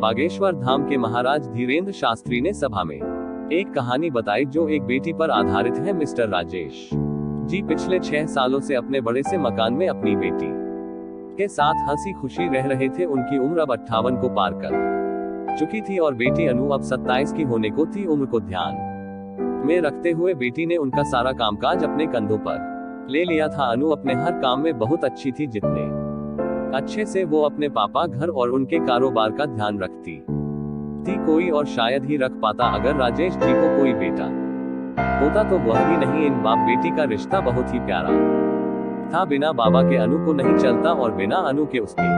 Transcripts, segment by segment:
बागेश्वर धाम के महाराज धीरेन्द्र शास्त्री ने सभा में एक कहानी बताई जो एक बेटी पर आधारित है। मिस्टर राजेश जी पिछले 6 सालों से अपने बड़े से मकान में अपनी बेटी के साथ हंसी खुशी रह रहे थे। उनकी उम्र अब 58 को पार कर चुकी थी और बेटी अनु अब 27 की होने को थी। उम्र को ध्यान में रखते हुए बेटी ने उनका सारा कामकाज अपने कंधों पर ले लिया था। अनु अपने हर काम में बहुत अच्छी थी, जितने अच्छे से वो अपने पापा, घर और उनके कारोबार का ध्यान रखती थी कोई और शायद ही रख पाता। अगर राजेश जी को कोई बेटा होता तो वह भी नहीं। इन बाप बेटी का रिश्ता बहुत ही प्यारा था। बिना बाबा के अनु को नहीं चलता और बिना अनु के उसके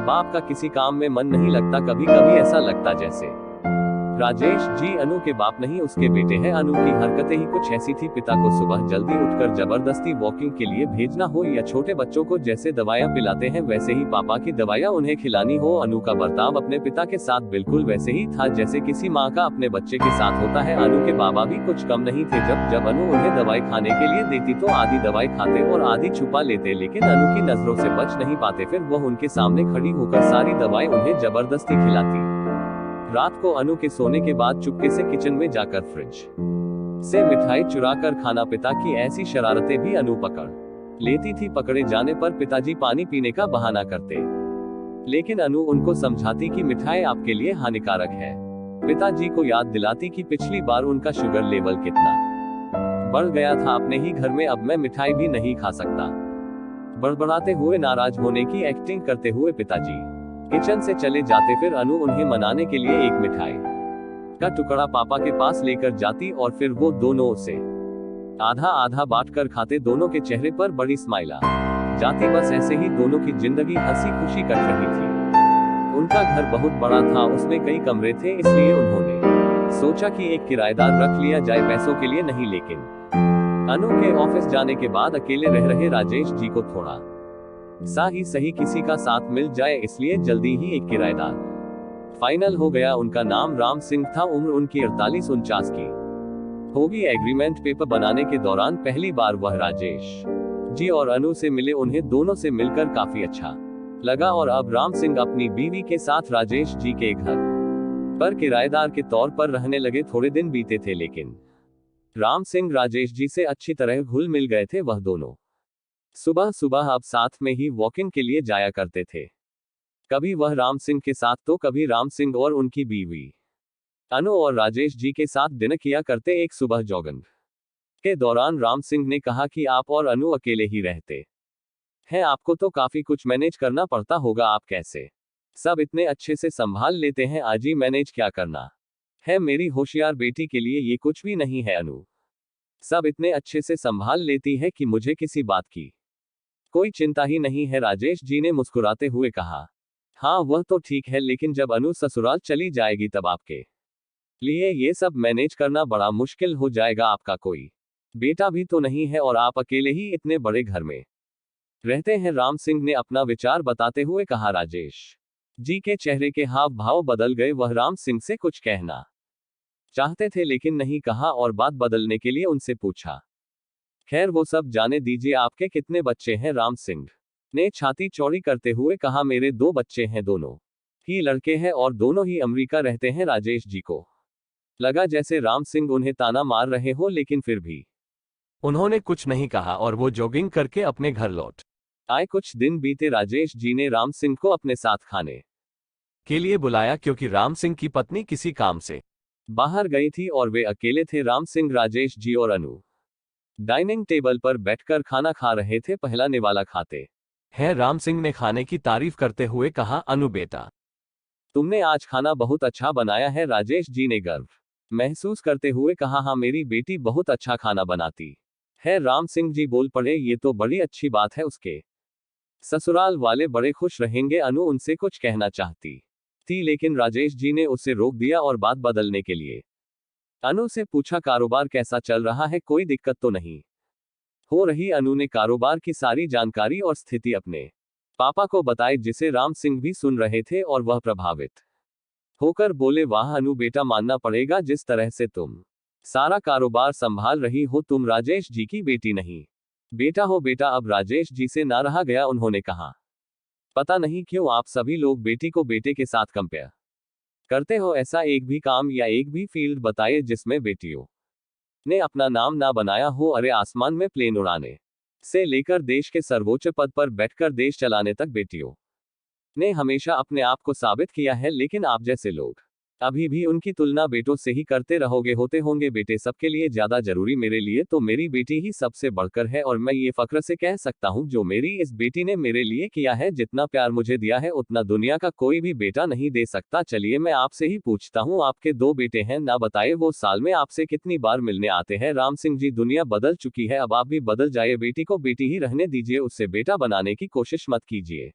बाप का किसी काम में मन नहीं लगता। कभी कभी ऐसा लगता जैसे राजेश जी अनु के बाप नहीं उसके बेटे हैं। अनु की हरकतें ही कुछ ऐसी थी। पिता को सुबह जल्दी उठकर जबरदस्ती वॉकिंग के लिए भेजना हो या छोटे बच्चों को जैसे दवाइयां पिलाते हैं वैसे ही पापा की दवाइयां उन्हें खिलानी हो। अनु का बर्ताव अपने पिता के साथ बिल्कुल वैसे ही था जैसे किसी माँ का अपने बच्चे के साथ होता है। अनु के बाबा भी कुछ कम नहीं थे। जब अनु उन्हें दवाई खाने के लिए देती तो आधी दवाई खाते और आधी छुपा लेते, लेकिन अनु की नजरों से बच नहीं पाते। फिर वह उनके सामने खड़ी होकर सारी दवाई उन्हें जबरदस्ती खिलाती। रात को अनु के सोने के बाद चुपके से किचन में जाकर फ्रिज से मिठाई चुराकर खाना। पिता की ऐसी शरारतें भी अनु पकड़ लेती थी। पकड़े जाने पर पिताजी पानी पीने का बहाना करते, लेकिन अनु उनको समझाती कि मिठाई आपके लिए हानिकारक है। पिताजी को याद दिलाती कि पिछली बार उनका शुगर लेवल कितना बढ़ गया था अपने ही घर में, अब मैं मिठाई भी नहीं खा सकता। बड़बड़ाते हुए नाराज होने की एक्टिंग करते हुए पिताजी किचन से चले जाते। फिर अनु उन्हें मनाने के लिए एक मिठाई का टुकड़ा पापा के पास लेकर जाती और फिर वो दोनों उसे आधा आधा बांटकर खाते। दोनों के चेहरे पर बड़ी स्माइल आ जाती। बस ऐसे ही दोनों की जिंदगी हंसी खुशी कट रही थी। उनका घर बहुत बड़ा था, उसमें कई कमरे थे, इसलिए उन्होंने सोचा कि एक किराएदार रख लिया जाए, पैसों के लिए नहीं। लेकिन अनु के ऑफिस जाने के बाद अकेले रह रहे राजेश जी को थोड़ा सा ही सही किसी का साथ मिल जाए, इसलिए जल्दी ही एक किराएदार फाइनल हो गया। उनका नाम राम सिंह था। उम्र उनकी 48-49 की होगी। एग्रीमेंट पेपर बनाने के दौरान पहली बार वह राजेश जी और अनु से मिले। उन्हें दोनों से मिलकर काफी अच्छा लगा और अब राम सिंह अपनी बीवी के साथ राजेश जी के घर पर किराएदार के तौर पर रहने लगे। थोड़े दिन बीते थे लेकिन राम सिंह राजेश जी से अच्छी तरह घुल मिल गए थे। वह दोनों सुबह सुबह अब साथ में ही वॉकिंग के लिए जाया करते थे। कभी वह राम सिंह के साथ तो कभी राम सिंह और उनकी बीवी अनु और राजेश जी के साथ डिनर किया करते। एक सुबह जॉगिंग के दौरान राम सिंह ने कहा कि आप और अनु अकेले ही रहते हैं, आपको तो काफी कुछ मैनेज करना पड़ता होगा, आप कैसे सब इतने अच्छे से संभाल लेते हैं? आजी मैनेज क्या करना है, मेरी होशियार बेटी के लिए ये कुछ भी नहीं है। अनु सब इतने अच्छे से संभाल लेती है कि मुझे किसी बात की कोई चिंता ही नहीं है। राजेश जी ने मुस्कुराते हुए कहा, हाँ वह तो ठीक है, लेकिन जब अनु ससुराल चली जाएगी तब आपके लिए ये सब मैनेज करना बड़ा मुश्किल हो जाएगा। आपका कोई बेटा भी तो नहीं है और आप अकेले ही इतने बड़े घर में रहते हैं। राम सिंह ने अपना विचार बताते हुए कहा। राजेश जी के चेहरे के हाव भाव बदल गए। वह राम सिंह से कुछ कहना चाहते थे लेकिन नहीं कहा और बात बदलने के लिए उनसे पूछा, खैर वो सब जाने दीजिए, आपके कितने बच्चे हैं? राम सिंह ने छाती चौड़ी करते हुए कहा, मेरे 2 बच्चे हैं, दोनों ही लड़के हैं और दोनों ही अमेरिका रहते हैं। राजेश जी को लगा जैसे राम सिंह उन्हें ताना मार रहे हो, लेकिन फिर भी उन्होंने कुछ नहीं कहा और वो जॉगिंग करके अपने घर लौट आए। कुछ दिन बीते। राजेश जी ने राम सिंह को अपने साथ खाने के लिए बुलाया क्योंकि राम सिंह की पत्नी किसी काम से बाहर गई थी और वे अकेले थे। राम सिंह, राजेश जी और अनु डाइनिंग टेबल पर बैठकर खाना खा रहे थे। पहला निवाला खाते हैं राम सिंह ने खाने की तारीफ करते हुए कहा, अनु बेटा तुमने आज खाना बहुत अच्छा बनाया है। राजेश जी ने गर्व महसूस करते हुए कहा, हाँ मेरी बेटी बहुत अच्छा खाना बनाती है। राम सिंह जी बोल पड़े, ये तो बड़ी अच्छी बात है, उसके ससुराल वाले बड़े खुश रहेंगे। अनु उनसे कुछ कहना चाहती थी लेकिन राजेश जी ने उसे रोक दिया और बात बदलने के लिए अनु से पूछा, कारोबार कैसा चल रहा है, कोई दिक्कत तो नहीं हो रही? अनु ने कारोबार की सारी जानकारी और स्थिति अपने पापा को बताई, जिसे राम सिंह भी सुन रहे थे और वह प्रभावित होकर बोले, वाह अनु बेटा, मानना पड़ेगा जिस तरह से तुम सारा कारोबार संभाल रही हो, तुम राजेश जी की बेटी नहीं बेटा हो। बेटा अब राजेश जी से ना रहा गया। उन्होंने कहा, पता नहीं क्यों आप सभी लोग बेटी को बेटे के साथ कंपेयर करते हो ऐसा एक भी काम या एक भी फील्ड बताइए जिसमें बेटियों ने अपना नाम ना बनाया हो। अरे आसमान में प्लेन उड़ाने से लेकर देश के सर्वोच्च पद पर बैठकर देश चलाने तक बेटियों ने हमेशा अपने आप को साबित किया है, लेकिन आप जैसे लोग अभी भी उनकी तुलना बेटों से ही करते रहोगे। होते होंगे बेटे सबके लिए ज्यादा जरूरी, मेरे लिए तो मेरी बेटी ही सबसे बढ़कर है। और मैं ये फक्र से कह सकता हूँ जो मेरी इस बेटी ने मेरे लिए किया है, जितना प्यार मुझे दिया है उतना दुनिया का कोई भी बेटा नहीं दे सकता। चलिए मैं आपसे ही पूछता हूँ, आपके 2 बेटे हैं ना, बताइए वो साल में आपसे कितनी बार मिलने आते हैं? राम सिंह जी, दुनिया बदल चुकी है, अब आप भी बदल जाइए, बेटी को बेटी ही रहने दीजिए, उससे बेटा बनाने की कोशिश मत कीजिए।